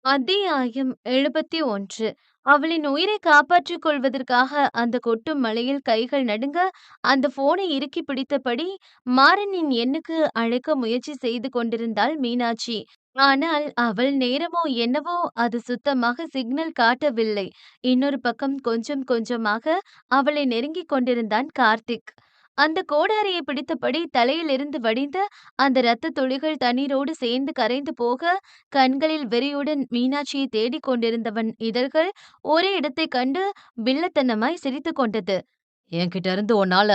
அத்தியாயம் 71. அவளின் உயிரைக் காப்பாற்றிக் கொள்வதற்காக அந்த கொட்டும் மழையில் கைகள் நடுங்க, அந்த போனை இறுக்கிப் பிடித்தபடி மாறனின் எண்ணுக்கு அழைக்க முயற்சி செய்து கொண்டிருந்தாள் மீனாட்சி. ஆனால் அவள் நேரமோ என்னவோ அது சுத்தமாக சிக்னல் காட்டவில்லை. இன்னொரு பக்கம் கொஞ்சம் கொஞ்சமாக அவளை நெருங்கிக் கொண்டிருந்தான் கார்த்திக். அந்த கோடாரியை பிடித்தபடி தலையிலிருந்து வடிந்த அந்த இரத்தத் துளிகள் தண்ணீரோடு சேர்ந்து கரைந்து போக, கண்களில் வெறியுடன் மீனாட்சியை தேடிக் கொண்டிருந்தவன் இதழ்கள் ஒரே இடத்தைக் கண்டு வில்லத்தனமாய் சிரித்துக் கொண்டது. என்கிட்ட இருந்து உன்னால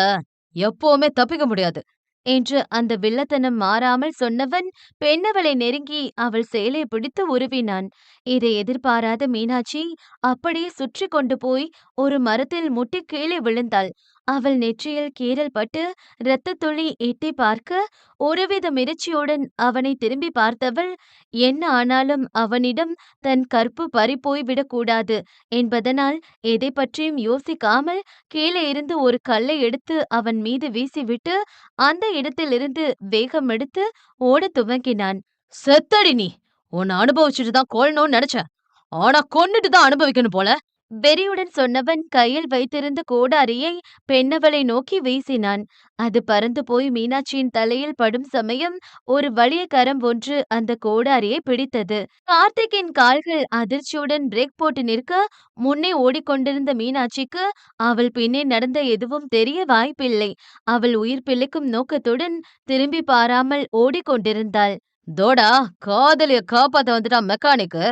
எப்பவுமே தப்பிக்க முடியாது என்று அந்த வில்லத்தனம் மாறாமல் சொன்னவன் பெண்ணவளை நெருங்கி அவள் சேலை பிடித்து உருவினான். இதை எதிர்பாராத மீனாட்சி அப்படியே சுற்றி கொண்டு போய் ஒரு மரத்தில் முட்டி கீழே விழுந்தாள். அவள் நெற்றியில் கீறல் பட்டு இரத்தத் துளி எட்டி பார்க்க, ஒருவித மிரட்சியுடன் அவனை திரும்பி பார்த்தவள், என்ன ஆனாலும் அவனிடம் தன் கற்பு பறிபோய் விடக்கூடாது என்பதனால் எதை பற்றியும் யோசிக்காமல் கீழே இருந்து ஒரு கல்லை எடுத்து அவன் மீது வீசிவிட்டு அந்த இடத்திலிருந்து வேகம் எடுத்து ஓடத் துவங்கினான். செத்தடி நீ! உன்னை அனுபவிச்சுட்டு தான் கொல்லணும்னு நினைச்சேன். ஆனா கொன்னுட்டு தான் அனுபவிக்கணும் போல. வெறியுடன் சொன்னவன் கையில் வைத்திருந்த கோடாரியை பெண்ணவளை நோக்கி வீசினான். அது பறந்து போய் மீனாட்சியின் தலையில் படும் சமயம் ஒரு வலிய கரம் ஒன்று அந்த கோடாரியை பிடித்தது. கார்த்திக்கின் கால்கள் அதிர்ச்சியுடன் பிரேக் போட்டு நிற்க, முன்னே ஓடிக்கொண்டிருந்த மீனாட்சிக்கு அவள் பின்னே நடந்த எதுவும் தெரிய வாய்ப்பில்லை. அவள் உயிர் பிழைக்கும் நோக்கத்துடன் திரும்பி பாராமல் ஓடிக்கொண்டிருந்தாள். தோடா, காதலிய காப்பாத்த வந்துட்டா மெக்கானிக்கு.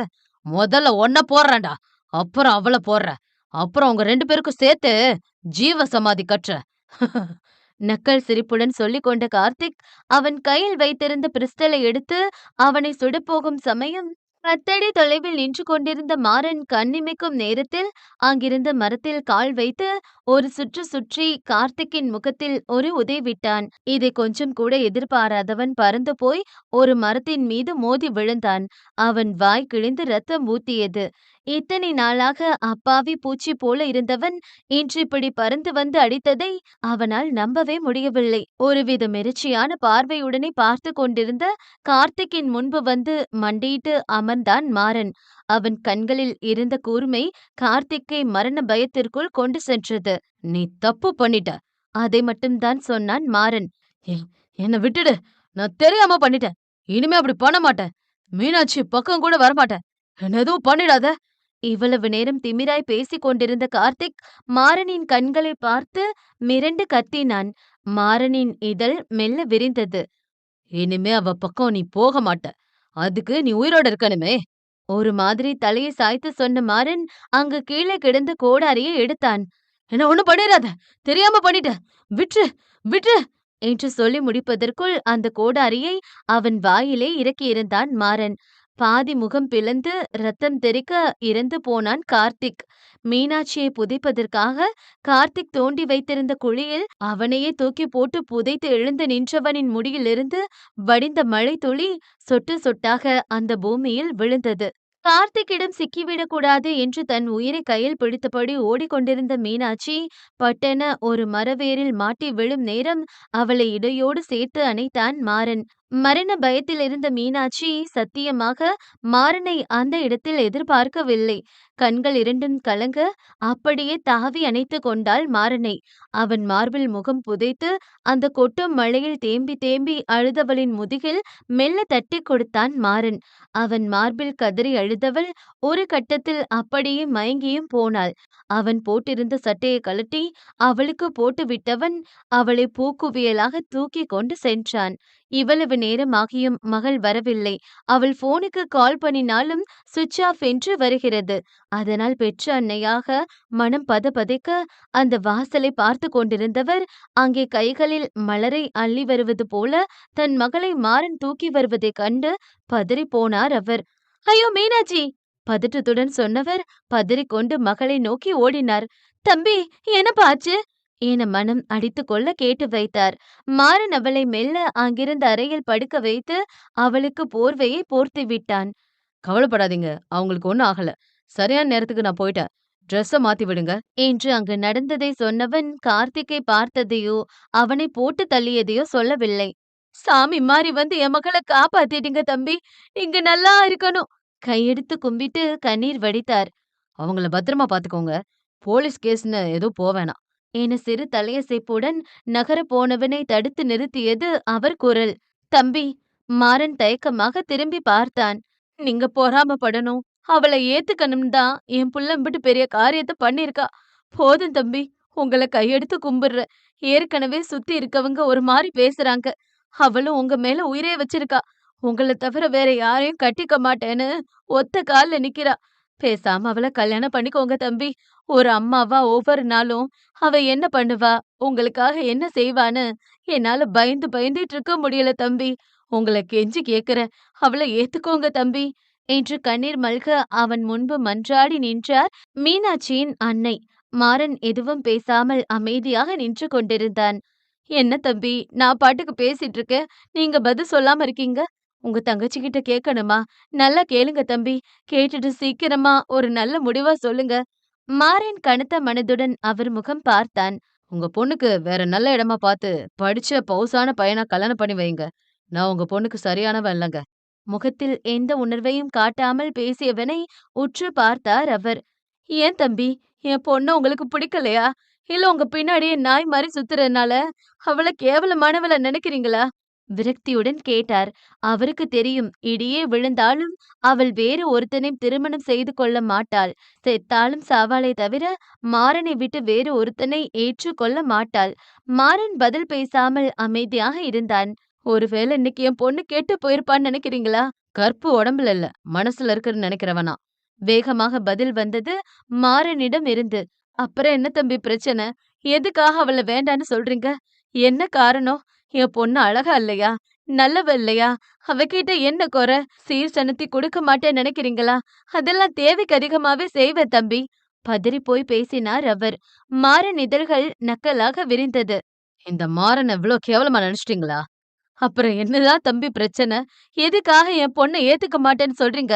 முதல்ல ஒன்ன போடுறேன்டா, அப்புறம் அவள போடுறேன். அப்புறம் உங்க 2 பேருக்கும் சேர்த்து ஜீவ சமாதி கட்டுறேன். நக்கல் சிரிப்புடன் சொல்லிக் கொண்ட கார்த்திக் அவன் கையில் வைத்திருந்த பிஸ்டலை எடுத்து அவனை சுடப்போகும் சமயம் 10 அடி தொலைவில் நின்று கொண்டிருந்த மாறன் கண்ணிமைக்கும் நேரத்தில் அங்கிருந்த மரத்தில் கால் வைத்து ஒரு சுற்று சுற்றி கார்த்திக்கின் முகத்தில் ஒரு உதை விட்டான். இதை கொஞ்சம் கூட எதிர்பாராதவன் பறந்து போய் ஒரு மரத்தின் மீது மோதி விழுந்தான். அவன் வாய் கிழிந்து ரத்தம் ஊத்தியது. இத்தனை நாளாக அப்பாவி பூச்சி போல இருந்தவன் இன்று இப்படி பறந்து வந்து அடித்ததை அவனால் நம்பவே முடியவில்லை. ஒருவித மிரட்சியான பார்வையுடனே பார்த்து கொண்டிருந்த கார்த்திக்கின் முன்பு வந்து மண்டியிட்டு அமர்ந்தான் மாறன். அவன் கண்களில் இருந்த கூர்மை கார்த்திக்கை மரண பயத்திற்குள் கொண்டு சென்றது. நீ தப்பு பண்ணிட்ட, அதை மட்டும்தான் சொன்னான் மாறன். என்ன விட்டுடு, நான் தெரியாம பண்ணிட்டேன். இனிமே அப்படி பண்ண மாட்டேன். மீனாட்சி பக்கம் கூட வரமாட்டேன். என்ன எதுவும் பண்ணிடாத. இவ்வளவு நேரம் திமிராய் பேசிக் கொண்டிருந்த கார்த்திக் மாறனின் கண்களை பார்த்து மிரண்டு கத்தினான். மாறனின் இதழ் மெல்ல விரிந்தது. இனிமே அவ பக்கம் நீ போக மாட்ட. அதுக்கு நீ உயிரோட இருக்கணுமே. ஒரு மாதிரி தலையை சாய்த்து சொன்ன மாறன் அங்கு கீழே கிடந்த கோடாரியை எடுத்தான். என்ன ஒண்ணு பண்ணிடாத, தெரியாம பண்ணிட்ட, விட்டு விட்டு என்று சொல்லி முடிப்பதற்குள் அந்த கோடாரியை அவன் வாயிலே இறக்கியிருந்தான் மாறன். பாதி முகம் பிளந்து ரத்தம் தெறிக்க இறந்து போனான் கார்த்திக். மீனாட்சியை புதைப்பதற்காக கார்த்திக் தோண்டி வைத்திருந்த குழியில் அவனையே தூக்கி போட்டு புதைத்து எழுந்து நின்றவனின் முடியிலிருந்து வடிந்த மழை துளி சொட்டு சொட்டாக அந்த பூமியில் விழுந்தது. கார்த்திக்கிடம் சிக்கிவிடக் கூடாது என்று தன் உயிரை கையில் பிடித்தபடி ஓடிக்கொண்டிருந்த மீனாட்சி பட்டென ஒரு மரவேரில் மாட்டி விழும் நேரம் அவளை இடையோடு சேர்த்து அணைத்தான் மாறன். மரண பயத்தில் இருந்த மீனாட்சி சத்தியமாக மாறனை அந்த இடத்தில் எதிர்பார்க்கவில்லை. கண்கள் இரண்டும் கலங்க அப்படியே தாவி அணைத்து கொண்டாள் மாறனை. அவன் மார்பில் முகம் புதைத்து அந்த கொட்டும் மழையில் தேம்பி தேம்பி அழுதவளின் முதுகில் மெல்ல தட்டி கொடுத்தான் மாறன். அவன் மார்பில் கதறி அழுதவள் ஒரு கட்டத்தில் அப்படியே மயங்கியும் போனாள். அவன் போட்டிருந்த சட்டையை கழட்டி அவளுக்கு போட்டு விட்டவன் அவளை பூக்குவியலாக தூக்கி கொண்டு சென்றான். இவ்வளவு நேரமாகியும் மகள் வரவில்லை. அவள் போனுக்கு கால் பண்ணினாலும் சுவிட்ச் ஆஃப் என்று வருகிறது. அதனால் பெற்ற அன்னையாக மனம் பதபதைக்க அந்த வாசலை பார்த்து கொண்டிருந்தவர் அங்கே கைகளில் மலரை அள்ளி வருவது போல தன் மகளை மாறன் தூக்கி வருவதைக் கண்டு பதறி போனார் அவர். ஐயோ மீனாட்சி! பதற்றத்துடன் சொன்னவர் பதறிக்கொண்டு மகளை நோக்கி ஓடினார். தம்பி, என்னப்பா ஆச்சு என மனம் அடித்து கொள்ள கேட்டு வைத்தார். மாறன் அவளை மெல்ல அங்கிருந்த அறையில் படுக்க வைத்து அவளுக்கு போர்வையை போர்த்தி விட்டான். கவலைப்படாதீங்க, அவங்களுக்கு ஒன்னும் ஆகல. சரியான நேரத்துக்கு நான் போயிட்டேன். ட்ரெஸ்ஸ மாத்தி விடுங்க என்று அங்கு நடந்ததை சொன்னவன் கார்த்திக்கை பார்த்ததையோ அவனை போட்டு தள்ளியதையோ சொல்லவில்லை. சாமி மாறி வந்து என் மகளை காப்பாத்திட்டீங்க தம்பி. இங்க நல்லா இருக்கணும். கையெடுத்து கும்பிட்டு கண்ணீர் வடித்தார். அவங்கள பத்திரமா பாத்துக்கோங்க. போலீஸ் கேஸ்ன்னு எதுவும் போவேணாம். என சிறு தலையசைப்புடன் நகரப் போனவனை தடுத்து நிறுத்தியது அவர் குரல். தம்பி, மாறன் தயக்கமாக திரும்பி பார்த்தான். நீங்க பொறாமப்படணும். அவள ஏத்துக்கணும் தான் என் புள்ள இம்புட்டு பெரிய காரியத்த பண்ணியிருக்கா. போதும் தம்பி, உங்கள கையெடுத்து கும்பிடுறேன். ஏற்கனவே சுத்தி இருக்கவங்க ஒரு மாரி பேசுறாங்க. அவளும் உங்க மேல உயிரே வச்சிருக்கா. உங்கள தவிர வேற யாரையும் கட்டிக்க மாட்டேன்னு ஒத்த கால்ல நிக்கிறா. பேசாம அவள கல்யாணம் பண்ணிக்கோங்க தம்பி. ஒரு அம்மாவா ஒவ்வொரு நாளும் அவ என்ன பண்ணுவா, உங்களுக்காக என்ன செய்வான்னு என்னால பயந்து பயந்துட்டு இருக்க முடியல தம்பி. உங்கள கெஞ்சி கேக்குறேன். அவள ஏத்துக்கோங்க தம்பி என்று கண்ணீர் மல்க அவன் முன்பு மன்றாடி நின்றார் மீனாட்சியின் அன்னை. மாறன் எதுவும் பேசாமல் அமைதியாக நின்று கொண்டிருந்தான். என்ன தம்பி, நான் பாட்டுக்கு பேசிட்டு இருக்கேன். நீங்க பதில் சொல்லாம இருக்கீங்க. உங்க தங்கச்சி கிட்ட கேட்கணுமா? நல்லா கேளுங்க தம்பி. கேட்டுட்டு சீக்கிரமா ஒரு நல்ல முடிவா சொல்லுங்க. மாறன் கனத்த மனதுடன் அவர் முகம் பார்த்தான். உங்க பொண்ணுக்கு வேற நல்ல இடமா பார்த்து படிச்ச பவுசான பையனா கல்யாணம் பண்ணி வைங்க. நான் உங்க பொண்ணுக்கு சரியானவன் இல்லங்க. முகத்தில் எந்த உணர்வையும் காட்டாமல் பேசியவனை உற்று பார்த்தார் அவர். ஏன் தம்பி, என் பொண்ண உங்களுக்கு பிடிக்கலையா? இல்ல உங்க பின்னாடியே நாய் மாரி சுத்துறதுனால அவள கேவலமானவள நினைக்கிறீங்களா? விரக்தியுடன் கேட்டார். அவருக்கு தெரியும், இடியே விழுந்தாலும் அவள் வேறு ஒருத்தனை திருமணம் செய்து கொள்ள மாட்டாள். செத்தாலும் சாவாளே தவிர மாறனை விட்டு வேறு ஒருத்தனை ஏற்றுக்கொள்ள மாட்டாள். மாறன் பதில் பேசாமல் அமைதியாக இருந்தான். ஒருவேளை இன்னைக்கு என் பொண்ணு கெட்டு போயிருப்பான்னு நினைக்கிறீங்களா? கற்பு உடம்புல இல்ல, மனசுல இருக்குன்னு நினைக்கிறவனா? வேகமாக பதில் வந்தது மாறனிடம் இருந்து. அப்புறம் என்ன தம்பி பிரச்சனை? எதுக்காக அவள வேண்டான்னு சொல்றீங்க? என்ன காரணம்? என் பொண்ணு அழகா இல்லையா? நல்லவ இல்லையா? அவகிட்ட என்ன குறை? சீர் சனத்தி கொடுக்க மாட்டேன்னு நினைக்கிறீங்களா? அதெல்லாம் தேவைக்கு அதிகமாவே செய்வேன் தம்பி. பதறி போய் பேசினார் அவர். மாறன் இதழ்கள் நக்கலாக விரிந்தது. இந்த மாறன் இவ்ளோ கேவலமா நினைச்சிட்டீங்களா? அப்புறம் என்னதான் தம்பி பிரச்சனை? எதுக்காக என் பொண்ண ஏத்துக்க மாட்டேன்னு சொல்றீங்க?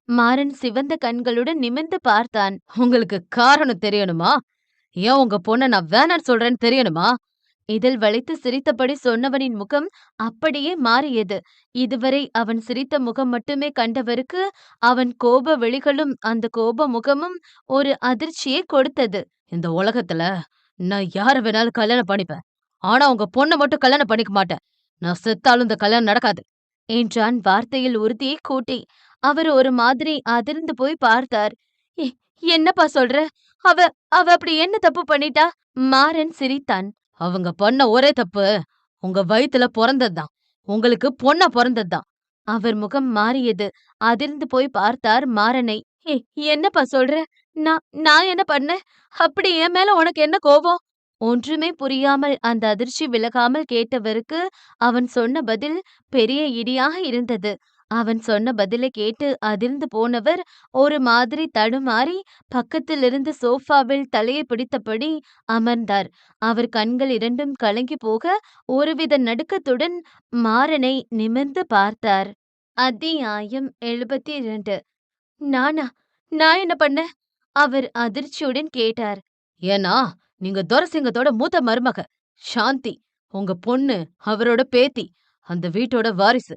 மாறன் சிவந்த கண்களுடன் நிமிர்ந்து பார்த்தான். உங்களுக்கு காரணம் தெரியணுமா? ஏன் உங்க பொண்ண நான் வேணான்னு சொல்றேன்னு தெரியணுமா? இதழ் வளைத்து சிரித்தபடி சொன்னவனின் முகம் அப்படியே மாறியது. இதுவரை அவன் சிரித்த முகம் மட்டுமே கண்டவருக்கு அவன் கோப விழிகளும் அந்த கோப முகமும் ஒரு அதிர்ச்சியை கொடுத்தது. இந்த உலகத்துல நான் யார வேணாலும் கல்யாணம் பண்ணிப்பேன். ஆனா உங்க பொண்ண மட்டும் கல்யாணம் பண்ணிக்க மாட்டேன். நான் செத்தாலும் இந்த கல்யாணம் நடக்காது என்றான் வார்த்தையில் உறுதியை கூட்டி. அவர் ஒரு மாதிரி அதிர்ந்து போய் பார்த்தார். "எ- என்னப்பா சொல்ற? அவ அவ அப்படி என்ன தப்பு பண்ணிட்டா?" மாறன் சிரித்தான். அவங்க பண்ண ஒரே தப்பு உங்க வயித்துல பொறந்ததுதான். உங்களுக்கு பொண்ணா பொறந்ததுதான். அவர் முகம் மாறியது. அதிர்ந்து போய் பார்த்தார் மாறனை. "ஏய், என்னப்பா சொல்ற? நான் என்ன பண்ணேன்? அப்படி என் மேல உனக்கு என்ன கோபம்?" ஒன்றுமே புரியாமல் அந்த அதிர்ச்சி விலகாமல் கேட்டவருக்கு அவன் சொன்ன பதில் பெரிய இடியாக இருந்தது. அவன் சொன்ன பதிலை கேட்டு அதிர்ந்து போனவர் ஒரு மாதிரி தடுமாறி பக்கத்திலிருந்த சோஃபாவில் தலையை பிடித்தபடி அமர்ந்தார். அவர் கண்கள் இரண்டும் கலங்கி போக ஒருவித நடுக்கத்துடன் மாறனை நிமிர்ந்து பார்த்தார். அத்தியாயம் 72. நானா? நான் என்ன பண்ணேன்? அவர் அதிர்ச்சியுடன் கேட்டார். ஏன்னா, நீங்க துரசிங்கத்தோட மூத்த மருமக. சாந்தி. உங்க பொண்ணு அவரோட பேத்தி. அந்த வீட்டோட வாரிசு.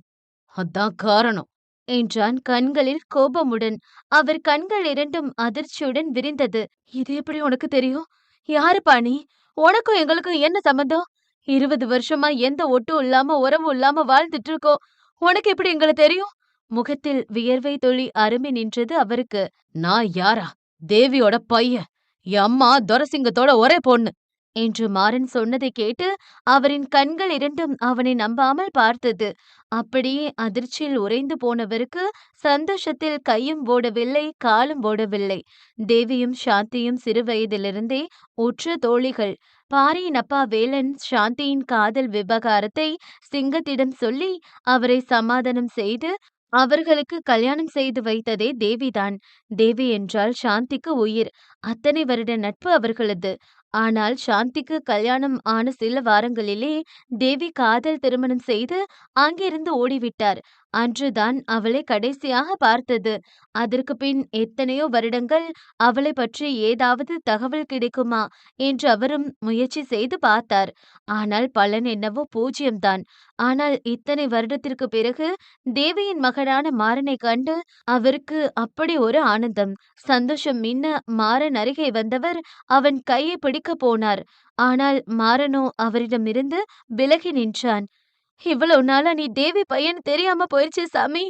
அதான் காரணம் என்றான் கண்களில் கோபமுடன். அவர் கண்கள் இரண்டும் அதிர்ச்சியுடன் விரிந்தது. இது எப்படி உனக்கு தெரியும்? யாருப்பா நீ? உனக்கும் எங்களுக்கும் என்ன சம்பந்தம்? 20 வருஷமா எந்த ஒட்டும் இல்லாம உறவும் இல்லாம வாழ்ந்துட்டு இருக்கோம். உனக்கு எப்படி எங்களை தெரியும்? முகத்தில் வியர்வை துளி அரும்பி நின்றது அவருக்கு. நான் யாரா? தேவியோட பையன். என் அம்மா துரசிங்கத்தோட ஒரே பொண்ணு என்று மாறன் சொன்னதை கேட்டு அவரின் கண்கள் இரண்டும் அவனை நம்பாமல் பார்த்தது. அப்படியே அதிர்ச்சியில் உறைந்து போனவருக்கு சந்தோஷத்தில் கையும் ஓடவில்லை, காலும் ஓடவில்லை. தேவியும் சாந்தியும் சிறுவயதிலிருந்தே உற்ற தோழிகள். பாரியின் அப்பா வேலன் சாந்தியின் காதல் விவகாரத்தை சிங்கத்திடம் சொல்லி அவரை சமாதானம் செய்து அவர்களுக்கு கல்யாணம் செய்து வைத்ததே தேவிதான். தேவி என்றால் சாந்திக்கு உயிர். அத்தனை வருட நட்பு அவர்களது. ஆனால் சாந்திக்கு கல்யாணம் ஆன சில வாரங்களிலே தேவி காதல் திருமணம் செய்து அங்கிருந்து ஓடிவிட்டார். அன்றுதான் அவளை கடைசியாக பார்த்தது. அதற்கு பின் எத்தனையோ வருடங்கள் அவளைப் பற்றி ஏதாவது தகவல் கிடைக்குமா என்று அவரும் முயற்சி செய்து பார்த்தார். ஆனால் பலன் என்னவோ பூஜ்யம்தான். ஆனால் இத்தனை வருடத்திற்கு பிறகு தேவியின் மகனான மாறனைக் கண்டு அவருக்கு அப்படி ஒரு ஆனந்தம். சந்தோஷம் மின்ன மாறன் அருகே வந்தவர் அவன் கையை பிடிக்கப் போனார். ஆனால் மாறனோ அவரிடமிருந்து விலகி நின்றான். "இவ்வளவு நாளா நீ தேவி பையன்னு தெரியாம போயிருச்சு சாமி.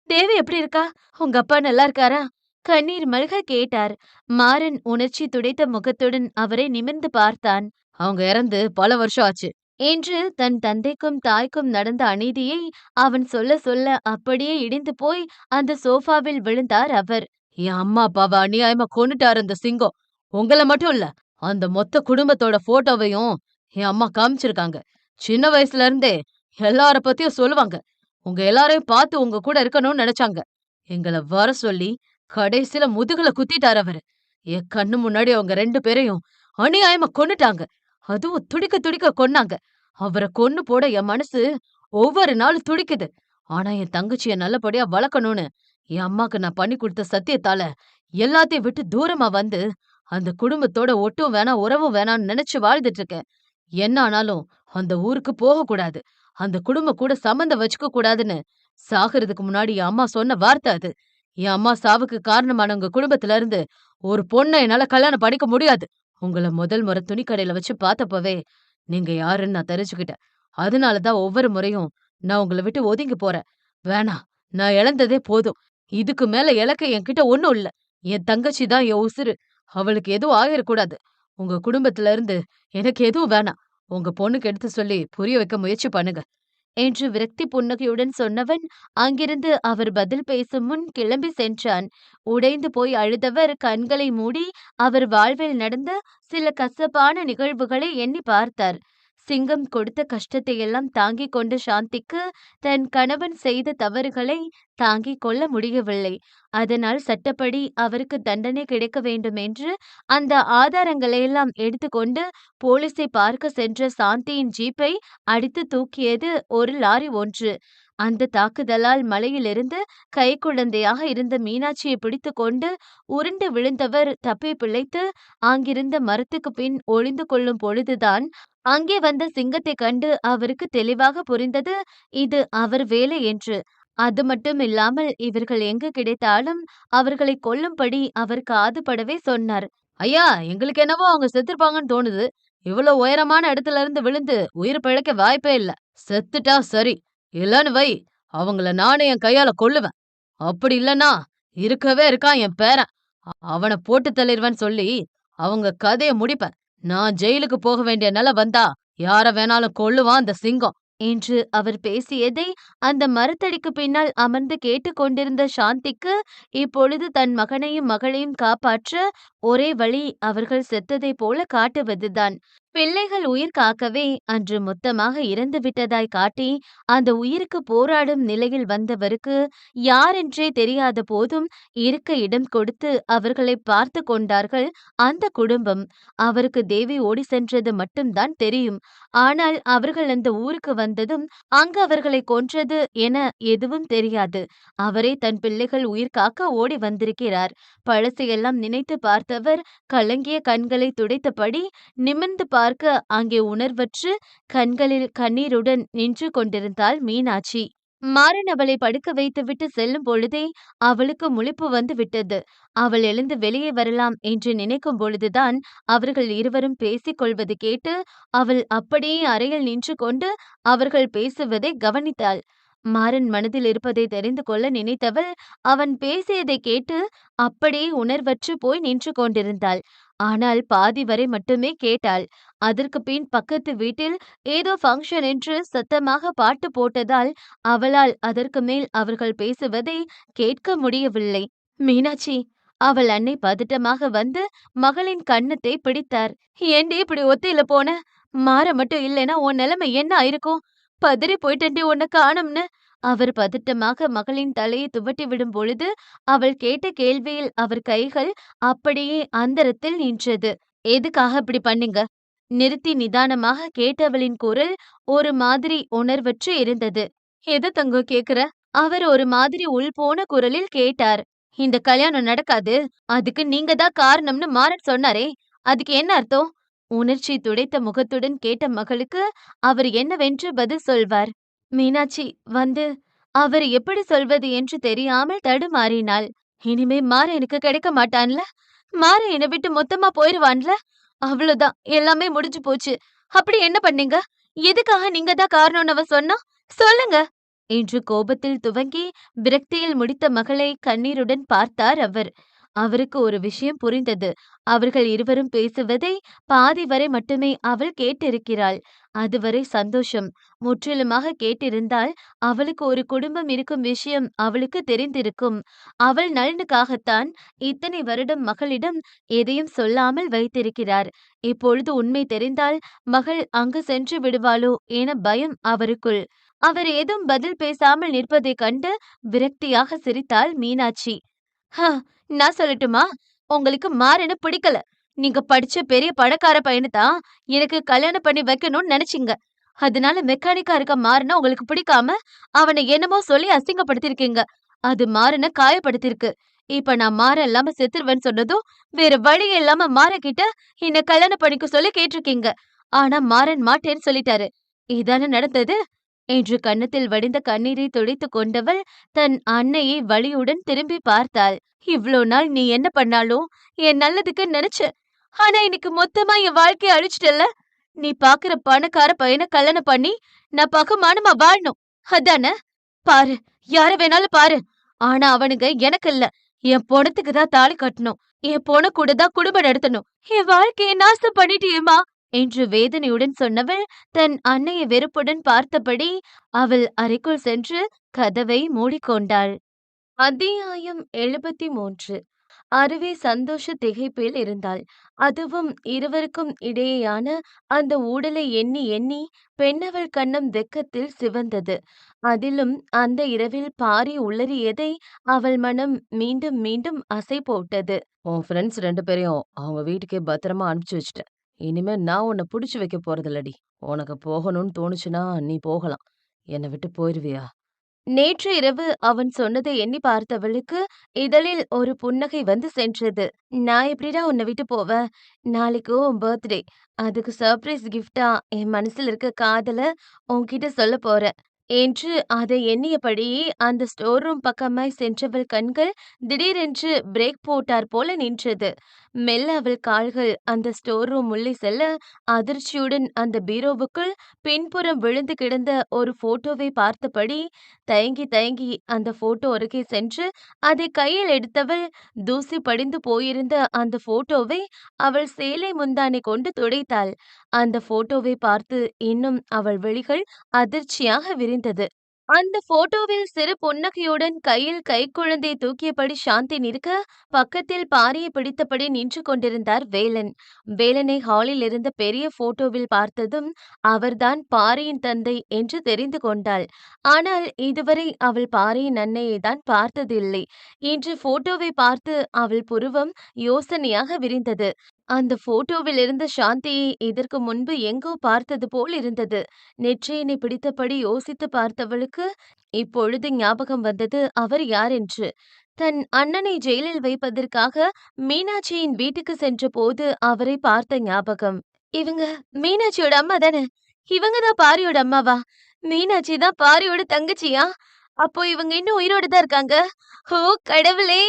தேவி எப்படி இருக்கா? உங்க அப்பா நல்லா இருக்காரா?" கண்ணீர் மல்க கேட்டார். மாறன் உணர்ச்சி துடைத்த முகத்துடன் அவரை நிமிர்ந்து பார்த்தான். "அவங்க இறந்து பல வருஷம் ஆச்சு" என்று தன் தந்தைக்கும் தாய்க்கும் நடந்த அநீதியை அவன் சொல்ல சொல்ல அப்படியே இடிந்து போய் அந்த சோஃபாவில் விழுந்தார் அவர். "என் அம்மா அப்பாவை அநியாயமா கொன்னுட்டாரு அந்த சிங்கம். உங்கள மட்டும் இல்ல, அந்த மொத்த குடும்பத்தோட போட்டோவையும் என் அம்மா காமிச்சிருக்காங்க. சின்ன வயசுல இருந்தே எல்லார பத்தியும் சொல்லுவாங்க. உங்க எல்லாரையும் பார்த்து உங்க கூட இருக்கணும்னு நினைச்சாங்க. எங்கள வர சொல்லி கடைசில முதுகுல குத்திட்டாரு அவரு. என் கண்ணு முன்னாடி அவங்க 2 பேரையும் அநியாயமா கொன்னுட்டாங்க. அதுவும் துடிக்க துடிக்க கொன்னாங்க. அவர கொன்னு போட என் மனசு ஒவ்வொரு நாளும் துடிக்குது. ஆனா என் தங்கச்சிய நல்லபடியா வளர்க்கணும்னு என் அம்மாக்கு நான் பண்ணி கொடுத்த சத்தியத்தால எல்லாத்தையும் விட்டு தூரமா வந்து அந்த குடும்பத்தோட ஒட்டும் வேணாம், உறவும் வேணாம்னு நினைச்சு வாழ்ந்துட்டு இருக்கேன். என்ன ஆனாலும் அந்த ஊருக்கு போகக்கூடாது. அந்த குடும்பம் கூட சம்மந்தம் வச்சுக்க கூடாதுன்னு சாகுறதுக்கு முன்னாடி என் அம்மா சொன்ன வார்த்தை அது. என் அம்மா சாவுக்கு காரணமானவங்க குடும்பத்துல இருந்து ஒரு பொண்ண என்னால கல்யாணம் பண்ணிக்க முடியாது. உங்கள முதல் முறை துணிக்கடையில வச்சு பார்த்தப்பவே நீங்க யாருன்னு நான் தெரிஞ்சுக்கிட்டேன். அதனாலதான் ஒவ்வொரு முறையும் நான் உங்கள விட்டு ஒதுங்கி போறேன். வேணாம், நான் இழந்ததே போதும். இதுக்கு மேல இழக்க என்கிட்ட ஒண்ணும் இல்ல. என் தங்கச்சி தான் என் உசுரு. அவளுக்கு எதுவும் ஆயிரக்கூடாது. உங்க குடும்பத்துல இருந்து எனக்கு எதுவும் வேணாம். உங்க பொண்ணுக்கு எடுத்து சொல்லி புரிய வைக்க முயற்சி பண்ணுங்க" என்று விரக்தி புன்னகையுடன் சொன்னவன் அங்கிருந்து அவர் பதில் பேசும் முன் கிளம்பி சென்றான். உடைந்து போய் அழுதவர் கண்களை மூடி அவர் வாழ்வில் நடந்த சில கசப்பான நிகழ்வுகளை எண்ணி பார்த்தார். சிங்கம் கொடுத்த கஷ்டத்தையெல்லாம் தாங்கிக் கொண்ட சாந்திக்கு தன் கணவன் செய்த தவறுகளை தாங்கிக் கொள்ள முடியவில்லை. அதனால் சட்டப்படி அவருக்கு தண்டனை கிடைக்க வேண்டும் என்று அந்த ஆதாரங்களையெல்லாம் எடுத்துக்கொண்டு போலீஸை பார்க்க சென்ற சாந்தியின் ஜீப்பை அடித்து தூக்கியது ஒரு லாரி ஒன்று. அந்த தாக்குதலால் மலையிலிருந்து கைக்குழந்தையாக இருந்த மீனாட்சியை பிடித்துக்கொண்டு உருண்டு விழுந்தவர் தப்பி பிழைத்து அங்கிருந்த மரத்துக்கு பின் ஒளிந்து கொள்ளும் பொழுதுதான் அங்கே வந்த சிங்கத்தைக் கண்டு அவருக்கு தெளிவாக புரிந்தது, இது அவர் வேலை என்று. அது மட்டும் இல்லாமல் இவர்கள் எங்கு கிடைத்தாலும் அவர்களை கொல்லும்படி அவர் காதுபடவே சொன்னார். "ஐயா, எங்களுக்கு என்னவோ அவங்க செத்துருப்பாங்கன்னு தோணுது. இவ்வளோ உயரமான இடத்துல இருந்து விழுந்து உயிர் பிழைக்க வாய்ப்பே இல்ல. செத்துட்டா சரி, இல்லன்னு வை, அவங்கள நானே என் கையால கொல்லுவேன். அப்படி இல்லன்னா இருக்கவே இருக்கான் என் பேரன். அவன போட்டு தள்ளிருவேன்னு சொல்லி அவங்க கதைய முடிப்பேன். நான் ஜெயிலுக்கு போக வேண்டிய நிலை வந்தா யார வேணாலும் கொல்லுவான் அந்த சிங்கம்" என்று அவர் பேசியதை அந்த மரத்தடிக்கு பின்னால் அமர்ந்து கேட்டுக்கொண்டிருந்த சாந்திக்கு இப்பொழுது தன் மகனையும் மகளையும் காப்பாற்ற ஒரே வழி அவர்கள் செத்ததைப் போல காட்டுவதுதான். பிள்ளைகள் உயிர் காக்கவே அன்று மொத்தமாக இறந்து விட்டதாய் காட்டி அந்த உயிருக்கு போராடும் நிலையில் வந்தவருக்கு யாரென்றே தெரியாத போதும் இருக்க இடம் கொடுத்து அவர்களை பார்த்து கொண்டார்கள் அந்த குடும்பம். அவருக்கு தேவி ஓடி சென்றது மட்டும்தான் தெரியும். ஆனால் அவர்கள் அந்த ஊருக்கு வந்ததும் அங்கு அவர்களை கொன்றது என எதுவும் தெரியாது. அவரே தன் பிள்ளைகள் உயிர் காக்க ஓடி வந்திருக்கிறார். பழசையெல்லாம் நினைத்து பார்த்தவர் கலங்கிய கண்களை துடைத்தபடி நிமிர்ந்து பார்க்க அங்கே உணர்வற்று கண்களில் கண்ணீருடன் நின்று கொண்டிருந்தாள் மீனாட்சி. மாறன் அவளை படுக்க வைத்துவிட்டு செல்லும் பொழுதே அவளுக்கு முழிப்பு வந்து விட்டது. அவள் எழுந்து வெளியே வரலாம் என்று நினைக்கும் பொழுதுதான் அவர்கள் இருவரும் பேசிக் கொள்வது கேட்டு அவள் அப்படியே அறையில் நின்று கொண்டு அவர்கள் பேசுவதை கவனித்தாள். மாறன் மனதில் இருப்பதை தெரிந்து கொள்ள நினைத்தவள் அவன் பேசியதை கேட்டு அப்படியே உணர்வற்று போய் நின்று கொண்டிருந்தாள். ஆனால் பாதி வரை மட்டுமே கேட்டாள். அதற்கு பின் பக்கத்து வீட்டில் ஏதோ ஃபங்க்ஷன் என்று சத்தமாக பாட்டு போட்டதால் அவளால் அதற்கு மேல் அவர்கள் பேசுவதை கேட்க முடியவில்லை. "மீனாட்சி!" அவள் அன்னை பதட்டமாக வந்து மகளின் கன்னத்தை பிடித்தார். "ஏண்டி இப்படி ஒத்தையில போன? மாற மட்டும் இல்லைன்னா உன் நிலைமை என்ன ஆயிருக்கும்? பதறி போயிட்டேன்டி உன்னை காணும்னு." அவர் பதட்டமாக மகளின் தலையை துவட்டி விடும் பொழுது அவள் கேட்ட கேள்வியில் அவர் கைகள் அப்படியே அந்தரத்தில் நின்றது. "எதுக்காக இப்படி பண்ணீங்க?" நிறுத்தி நிதானமாக கேட்டவளின் குரல் ஒரு மாதிரி உணர்வற்று இருந்தது. "எது தங்கம் கேக்குற?" அவர் ஒரு மாதிரி உள்போன குரலில் கேட்டார். இந்த கல்யாணம் நடக்காது. அதுக்கு நீங்க தான் காரணம்னு மாறன் சொன்னாரே. அதுக்கு என்ன அர்த்தம்? உணர்ச்சி துடைத்த முகத்துடன் கேட்ட மகளுக்கு அவர் என்னவென்று பதில் சொல்வார்? மீனாட்சி வந்து அவர் எப்படி சொல்வது என்று தெரியாமல் தடுமாறினாள். இனிமே மாற எனக்கு கிடைக்க மாட்டான்ல? மாற என்னை விட்டு மொத்தமா போயிருவான்ல? அவ்வளவுதான், எல்லாமே முடிஞ்சு போச்சு. அப்படி என்ன பண்ணீங்க? எதுக்காக நீங்க தான் காரணம்னு அவ சொன்னா? சொல்லுங்க என்று கோபத்தில் துவங்கி விரக்தியில் முடித்த மகளை கண்ணீருடன் பார்த்தார் அவர். அவருக்கு ஒரு விஷயம் புரிந்தது. அவர்கள் இருவரும் பேசுவதை பாதி வரை மட்டுமே அவள் கேட்டிருக்கிறாள். அதுவரை சந்தோஷம். முற்றிலுமாக கேட்டிருந்தால் அவளுக்கு ஒரு குடும்பம் இருக்கும் விஷயம் அவளுக்கு தெரிந்திருக்கும். அவள் நலனுக்காகத்தான் இத்தனை வருடம் மகளிடம் எதையும் சொல்லாமல் வைத்திருக்கிறார். இப்பொழுது உண்மை தெரிந்தால் மகள் அங்கு சென்று விடுவாளோ என பயம் அவருக்குள். அவர் ஏதும் பதில் பேசாமல் நிற்பதைக் கண்டு விரக்தியாக சிரித்தாள் மீனாட்சி. "ஹ, நான் சொல்லட்டுமா? உங்களுக்கு மாறன பிடிக்கல. நீங்க படிச்ச பெரிய பணக்கார பையனத்தான் எனக்கு கல்யாணம் பண்ணி வைக்கணும்னு நினைச்சீங்க. அதனால மெக்கானிக்கா இருக்க மாறன உங்களுக்கு பிடிக்காம அவனை என்னமோ சொல்லி அசிங்கப்படுத்திருக்கீங்க. அது மாறன காயப்படுத்திருக்கு. இப்ப நான் மாறன் இல்லாம செத்துருவேன்னு சொன்னதும் வேற வழி இல்லாம மாறன்கிட்ட என்ன கல்யாணம் பண்ணிக்க சொல்லி கேட்டிருக்கீங்க. ஆனா மாறன் மாட்டேன்னு சொல்லிட்டாரு. இதானே நடந்தது?" என்று கன்னத்தில் வடிந்த கண்ணீரை துடைத்துக் கொண்டவள் தன் அன்னையை வலியுடன் திரும்பி பார்த்தாள். "இவ்ளோ நாள் நீ என்ன பண்ணாலும் என் நல்லதுக்கு நினைச்ச. ஆனா இன்னைக்கு மொத்தமா என் வாழ்க்கைய அழிச்சிட்டல்ல. நீ பாக்குற பணக்கார பையன கல்யாணம் பண்ணி நான் பகுமானமா வாழணும். அதானே? பாரு, யார வேணாலும் பாரு. ஆனா அவனுங்க எனக்கு இல்ல. என் பொணத்துக்கு தான் தாலி கட்டணும். என் பொண கூட தான் குடும்பம் நடத்தணும். என் வாழ்க்கைய நாசம் பண்ணிட்டியேம்மா" என்று வேதனையுடன் சொன்னவள் தன் அன்னையை வெறுப்புடன் பார்த்தபடி அவள் அறைக்குள் சென்று கதவை மூடிக்கொண்டாள். அத்தியாயம் 73. அருவி சந்தோஷ திகைப்பில் இருந்தாள். அதுவும் இருவருக்கும் இடையேயான அந்த ஊடலை எண்ணி எண்ணி பெண்ணவள் கன்னம் வெட்கத்தில் சிவந்தது. அதிலும் அந்த இரவில் பாரி உளறியதை அவள் மனம் மீண்டும் மீண்டும் அசை போட்டது. உன் ஃப்ரெண்ட்ஸ் 2 பேரையும் அவங்க வீட்டுக்கே பத்திரமா அனுப்பிச்சு வச்சுட்டேன். இனிமே நான் உன்னை புடிச்சு வைக்க போறதில்லடி. உனக்கு போகணும்னு தோணுச்சுன்னா நீ போகலாம். என்னை விட்டு போயிருவியா? நேற்று இரவு அவன் சொன்னதை எண்ணி பார்த்தவளுக்கு இதழில் ஒரு புன்னகை வந்து சென்றது. நான் எப்படிடா உன்னை விட்டு போவேன்? நாளைக்கு உன் பர்த்டே. அதுக்கு சர்ப்ரைஸ் கிஃப்டா என் மனசுல இருக்க காதல உன்கிட்ட சொல்லப் போறேன் என்று அதை எண்ணியபடியே அந்த ஸ்டோர் ரூம் பக்கமாய் சென்றவள் கண்கள் திடீரென்று பிரேக் போட்டார் போல நின்றது. மெல்ல அவள் கால்கள் அந்த ஸ்டோர் ரூம் உள்ளே செல்ல அதிர்ச்சியுடன் அந்த பீரோவுக்குள் பின்புறம் விழுந்து கிடந்த ஒரு போட்டோவை பார்த்தபடி தயங்கி தயங்கி அந்த போட்டோ அருகே சென்று அதை கையில் எடுத்தவள் தூசி படிந்து போயிருந்த அந்த போட்டோவை அவள் சேலை முந்தானை கொண்டு துடைத்தாள். அந்த போட்டோவை பார்த்து இன்னும் அவள் விழிகள் அதிர்ச்சியாக விரிந்தது. அந்த போட்டோவில் சிறு புன்னகையுடன் கையில் கைக்குழந்தை தூக்கியபடி சாந்தி நிற்க, பக்கத்தில் பாரியை பிடித்தபடி நின்று கொண்டிருந்தார் வேலன். வேலனை ஹாலில் இருந்த பெரிய போட்டோவில் பார்த்ததும் அவர்தான் பாரியின் தந்தை என்று தெரிந்து கொண்டாள். ஆனால் இதுவரை அவள் பாரியின் அன்னையை தான் பார்த்ததில்லை. இன்று போட்டோவை பார்த்து அவள் புருவம் யோசனையாக விரிந்தது. அந்த போட்டோவில் இருந்த சாந்தியை இதற்கு முன்பு எங்கோ பார்த்தது போல் இருந்தது. நெற்றியினை பிடித்தபடி யோசித்து பார்த்தவளுக்கு இப்பொழுது ஞாபகம் வந்தது அவர் யாரென்று. தன் அண்ணனை ஜெயிலில் வைப்பதற்காக மீனாட்சியின் வீட்டுக்கு சென்றபோது அவரை பார்த்த ஞாபகம். இவங்க மீனாட்சியோட அம்மா தானே? இவங்க தான் பாரியோட அம்மாவா? மீனாட்சி தான் பாரியோட தங்கச்சியா? அப்போ இவங்க இன்னும் உயிரோட தான் இருக்காங்க. ஓ கடவுளே!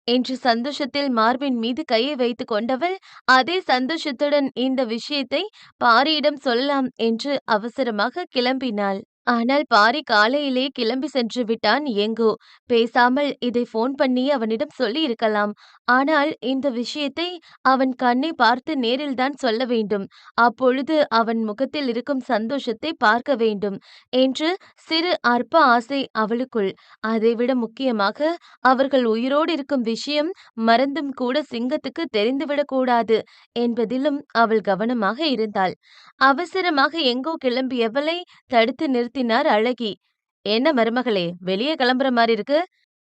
என்று சந்தோஷத்தில் மார்பின் மீது கையை வைத்துக் கொண்டவள் அதே சந்தோஷத்துடன் இந்த விஷயத்தை பாரியிடம் சொல்லலாம் என்று அவசரமாக கிளம்பினாள். ஆனால் பாரி காலையிலே கிளம்பி சென்று விட்டான் எங்கோ. பேசாமல் இதை போன் பண்ணி அவனிடம் சொல்லி இருக்கலாம். ஆனால் இந்த விஷயத்தை அவன் கண்ணை பார்த்து நேரில்தான் சொல்ல வேண்டும். அப்பொழுது அவன் முகத்தில் இருக்கும் சந்தோஷத்தை பார்க்க வேண்டும் என்று சிறு அற்ப ஆசை அவளுக்குள். அதைவிட முக்கியமாக அவர்கள் உயிரோடு இருக்கும் விஷயம் மறந்தும் கூட சிங்கத்துக்கு தெரிந்துவிடக்கூடாது என்பதிலும் அவள் கவனமாக இருந்தாள். அவசரமாக எங்கோ கிளம்பியவளை தடுத்து நிறுத்தினார் அழகி. "என்ன மருமகளே, வெளியே கிளம்புற மாரி இருக்கு?"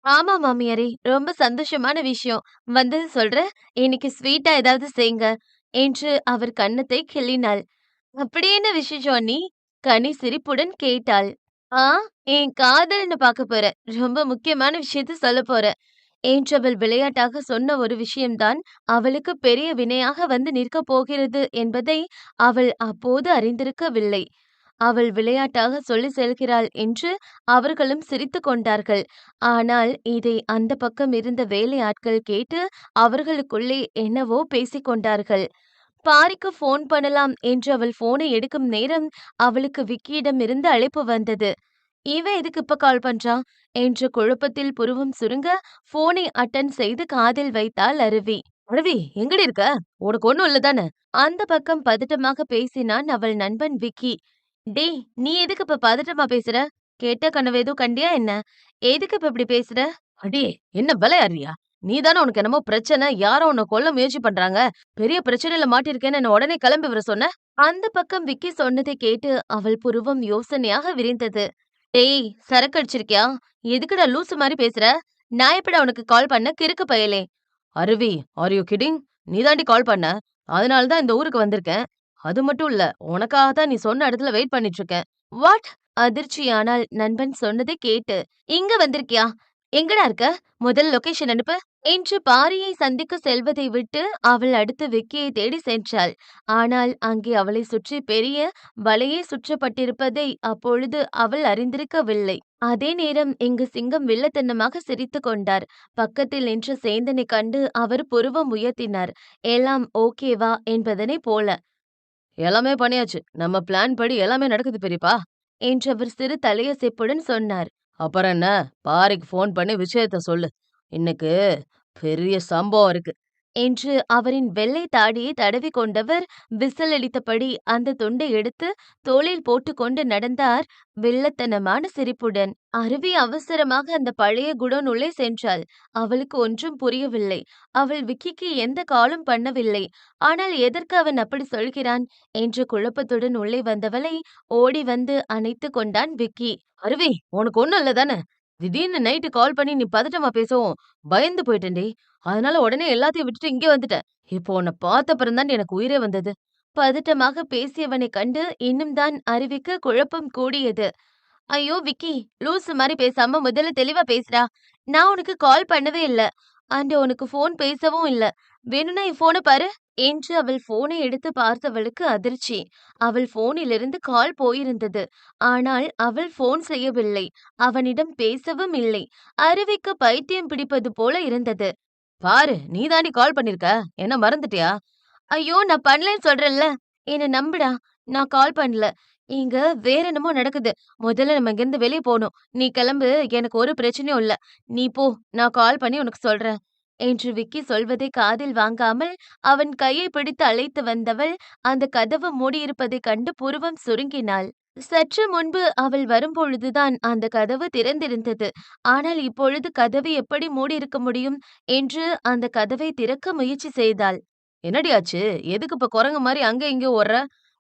"ஆமா மாமியாரே, ரொம்ப சந்தோஷமான விஷயம். வந்தது சொல்றேன். இன்னைக்கு ஸ்வீட்டா ஏதாவது செய்யுங்க" என்று அவர் கன்னத்தை கிள்ளினாள். "அப்படி என்ன விசேஷம் அண்ணி?" கனி சிரிப்புடன் கேட்டாள். ஆ, என் காதலன பார்க்க போறேன். ரொம்ப முக்கியமான விஷயத்த சொல்லப் போறேன். என்றவள் விளையாட்டாக சொன்ன ஒரு விஷயம்தான் அவளுக்கு பெரிய வினையாக வந்து நிற்கப் போகிறது என்பதை அவள் அப்போது அறிந்திருக்கவில்லை. அவள் விளையாட்டாக சொல்லிச் செல்கிறாள் என்று அவர்களும் சிரித்துக் கொண்டார்கள். ஆனால் இதை அந்த பக்கம் இருந்த வேலையாட்கள் கேட்டு அவர்களுக்குள்ளே என்னவோ பேசிக் கொண்டார்கள். பாரிக்கு ஃபோன் பண்ணலாம் என்று அவள் ஃபோனை எடுக்கும் நேரம் அவளுக்கு விக்கியிடமிருந்து அழைப்பு வந்தது. இவன் எதுக்கு இப்ப கால் பண்றான் என்ற குழப்பத்தில் புருவம் சுருங்க போனை அட்டன் செய்து காதில் வைத்தாள் அருவி. அருவி, எங்கடி இருக்க? உனக்கு ஒண்ணும் இல்ல தானே? அந்த பக்கம் பதட்டமாக பேசினான் அவள் நண்பன் விக்கி. டேய், நீ எதுக்கு இப்ப பதட்டமா பேசுற? கேட்ட கனவு எதுவும் கண்டியா என்ன? எதுக்கு இப்ப இப்படி பேசுற? அடே, என்ன விளையாடுறியா? நீ தானே உனக்கு என்னமோ பிரச்சனை, யாரோ உன்னை கொல்ல முயற்சி பண்றாங்க, பெரிய பிரச்சனையில மாட்டிருக்கேன்னு என்ன உடனே கிளம்பி வர சொன்ன. அந்த பக்கம் விக்கி சொன்னதை கேட்டு அவள் புருவம் யோசனையாக விரிந்தது. டேய், சரக்கு அடிச்சிருக்கியா? எதுக்குடா லூசு மாரி பேசுற? நான் எப்படிடா உனக்கு கால் பண்ண, கிறுக்கு பயலே? அருவி, ஆர் யூ கிடிங்? நீ தாண்டி கால் பண்ண. அதனால தான் இந்த ஊருக்கு வந்திருக்கேன். அது மட்டும் இல்ல, உனக்காக தான் நீ சொன்ன இடத்துல வெயிட் பண்ணிட்டு இருக்கேன். வாட்? அதிர்ச்சியானாள் நண்பன் சொன்னதை கேட்டு. இங்க வந்திருக்கியா? எங்கடா இருக்க? முதல்ல லொகேஷன் அனுப்பு. என்று பாரியை சந்திக்க செல்வதை விட்டு அவள் அடுத்து விக்கியை தேடி சென்றாள். ஆனால் அங்கே அவளை சுற்றி பெரிய வலையே சுற்றப்பட்டிருப்பதை அப்பொழுது அவள் அறிந்திருக்கவில்லை. அதே நேரம் இங்கு சிங்கம் வில்லத்தனமாக சிரித்துக் கொண்டார். பக்கத்தில் நின்ற சேந்தனை கண்டு அவர் புருவம் உயர்த்தினார். எல்லாம் ஓகேவா என்பதனை போல. எல்லாமே பண்ணியாச்சு. நம்ம பிளான் படி எல்லாமே நடக்குது பெரியப்பா என்றவர் சிறு தலையசைப்புடன் சொன்னார். அப்புறம் என்ன? பாரிக்கு ஃபோன் பண்ணி விஷயத்த சொல்லு. இன்னைக்கு பெரிய சம்பவம் இருக்கு என்று அவரின் வெள்ளை தாடியை தடவி கொண்டவர் விசில் அடித்தபடி அந்த துண்டை எடுத்து தோளில் போட்டுக்கொண்டு நடந்தார் வில்லத்தனமான சிரிப்புடன். அருவி அவசரமாக அந்த பழைய குடோன் உள்ளே சென்றாள். அவளுக்கு ஒன்றும் புரியவில்லை. அவள் விக்கிக்கு எந்த காலும் பண்ணவில்லை. ஆனால் எதற்கு அவன் அப்படி சொல்கிறான் என்ற குழப்பத்துடன் உள்ளே வந்தவளை ஓடி வந்து அணைத்து கொண்டான் விக்கி. அருவி, உனக்கு ஒண்ணும் இல்ல தானே? திடீர்னு நைட்டு கால் பண்ணி நீ பதட்டமா பேசவும் பயந்து போயிட்டேன்டி. அதனால உடனே எல்லாத்தையும் விட்டுட்டு இங்கே வந்துட்டேன். இப்போ உன்னை பார்த்தப்புறம் தான் எனக்கு உயிரே வந்தது. பதட்டமாக பேசியவனைக் கண்டு இன்னும் தான் அருவிக்கு குழப்பம் கூடியது. ஐயோ விக்கி, லூசு மாரி பேசாம முதல்ல தெளிவா பேசுடா. நான் உனக்கு கால் பண்ணவே இல்ல. அண்ட் உனக்கு ஃபோன் பேசவும் இல்ல. வேணும்னா என் ஃபோன பாரு என்று அவள் ஃபோனை எடுத்து பார்த்தவளுக்கு அதிர்ச்சி. அவள் ஃபோனிலிருந்து கால் போயிருந்தது. ஆனால் அவள் ஃபோன் செய்யவில்லை. அவனிடம் பேசவும் இல்லை. அருவிக்கு பைத்தியம் பிடிப்பது போல இருந்தது. பாரு, நீ தாண்டி கால் பண்ணிருக்க. என்ன மறந்துட்டியா? ஐயோ! நான் பண்ணலன்னு சொல்றேன்ல. என்ன நம்புடா. நான் கால் பண்ணல. இங்க வேற என்னமோ நடக்குது. முதல்ல நம்ம இங்கிருந்து வெளிய போணும். நீ கிளம்பு. எனக்கு ஒரு பிரச்சனையும் இல்ல. நீ போ. நான் கால் பண்ணி உனக்கு சொல்றேன். என்று விக்கி சொல்வதை காதில் வாங்காமல் அவன் கையை பிடித்து அழைத்து வந்தவள் அந்த கதவு மூடியிருப்பதைக் கண்டு புருவம் சுருங்கினாள். சற்று முன்பு அவள் வரும்பொழுதுதான் அந்த கதவு திறந்திருந்தது. ஆனால் இப்பொழுது கதவை எப்படி மூடியிருக்க முடியும் என்று அந்த கதவை திறக்க முயற்சி செய்தாள். என்னடி ஆச்சு? எதுக்கு இப்ப குரங்கு மாரி அங்க இங்க ஓடுற?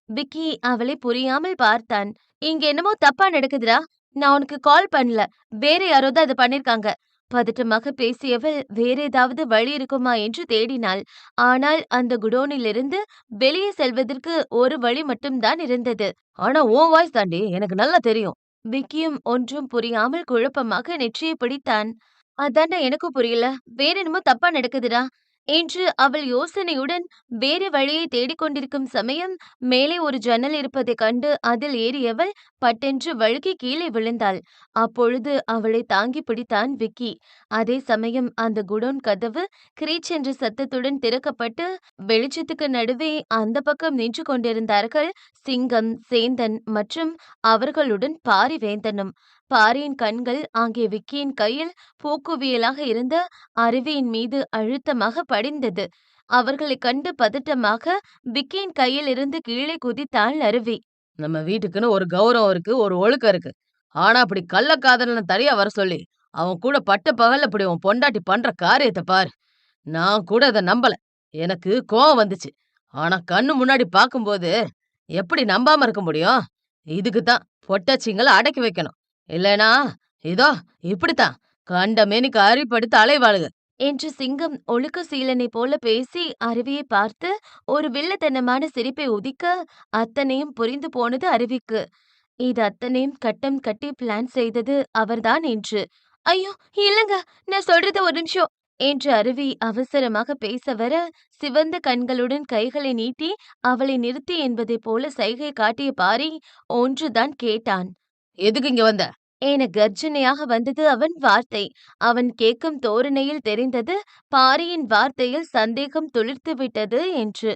விக்கி அவளை புரியாமல் பார்த்தான். இங்க என்னமோ தப்பா நடக்குதுடா. நான் உனக்கு கால் பண்ணல. வேற யாரோ தான் இத பண்ணிருக்காங்க. பதட்டமாக பேசியவள் வேற ஏதாவது வழி இருக்குமா என்று தேடினாள். ஆனால் அந்த குடோனிலிருந்து வெளியே செல்வதற்கு ஒரு வழி மட்டும்தான் இருந்தது. ஆனா உன் வாய்ஸ் தாண்டி எனக்கு நல்லா தெரியும். விக்கியும் ஒன்றும் புரியாமல் குழப்பமாக நெற்றியை பிடித்தான். அதான்டா எனக்கும் புரியல. வேற என்னமோ தப்பா நடக்குதுடா என்று அவள் யோசனையுடன் வேறு வழியை தேடிக் கொண்டிருக்கும் சமயம் மேலே ஒரு ஜன்னல் இருப்பதைக் கண்டு அதில் ஏறியவள் பட்டென்று வழுக்கி கீழே விழுந்தாள். அப்பொழுது அவளை தாங்கி பிடித்தான் விக்கி. அதே சமயம் அந்த குடோன் கதவு கிரீச் என்ற சத்தத்துடன் திறக்கப்பட்டு வெளிச்சத்துக்கு நடுவே அந்த பக்கம் நின்று கொண்டிருந்தார்கள் சிங்கம், சேந்தன் மற்றும் அவர்களுடன் பாரிவேந்தனும். பாரியின் கண்கள் அங்கே விக்கியின் கையில் பூக்குவியலாக இருந்த அருவியின் மீது அழுத்தமாக படிந்தது. அவர்களைக் கண்டு பதட்டமாக விக்கியின் கையில் இருந்து கீழே குதித்தாள் அருவி. நம்ம வீட்டுக்குன்னு ஒரு கௌரவம் இருக்கு, ஒரு ஒழுக்கம் இருக்கு. ஆனா அப்படி கள்ளக்காதலன தனியா வர சொல்லி, அவன் கூட பட்ட பகல்ல இப்படி உன் பொண்டாட்டி பண்ற காரியத்த பாரு. நான் கூட அத நம்பல. எனக்கு கோவம் வந்துச்சு. ஆனா கண்ணு முன்னாடி பாக்கும்போது எப்படி நம்பாம இருக்க முடியும்? இதுக்கு தான் பொட்டச்சிங்கள அடக்கி வைக்கணும். இல்லனா இதோ இப்படித்தான் கண்ட மேனிக்கு அரிப்படுத்து அலைவாளுக என்று சிங்கம் ஒழுக்க சீலனைப் போல பேசி அருவியை பார்த்து ஒரு வில்லத்தனமான சிரிப்பை உதிக்க அத்தனையும் புரிந்து போனது அருவிக்கு. இது அத்தனையும் கட்டம் கட்டி பிளான் செய்தது அவர்தான் என்று. ஐயோ! இல்லங்க. நான் சொல்றது ஒரு நிமிஷம். என்று அருவி அவசரமாக பேச வர, சிவந்த கண்களுடன் கைகளை நீட்டி அவளை நிறுத்து என்பதைப் போல சைகை காட்டிய பாரி ஒன்றுதான் கேட்டான். எதுக்கு இங்க வந்த? என கர்ஜனையாக வந்தது அவன் வார்த்தை. அவன் கேட்கும் தோரணையில் தெரிந்தது பாரியின் வார்த்தையில் சந்தேகம் துளிர்த்து விட்டது என்று.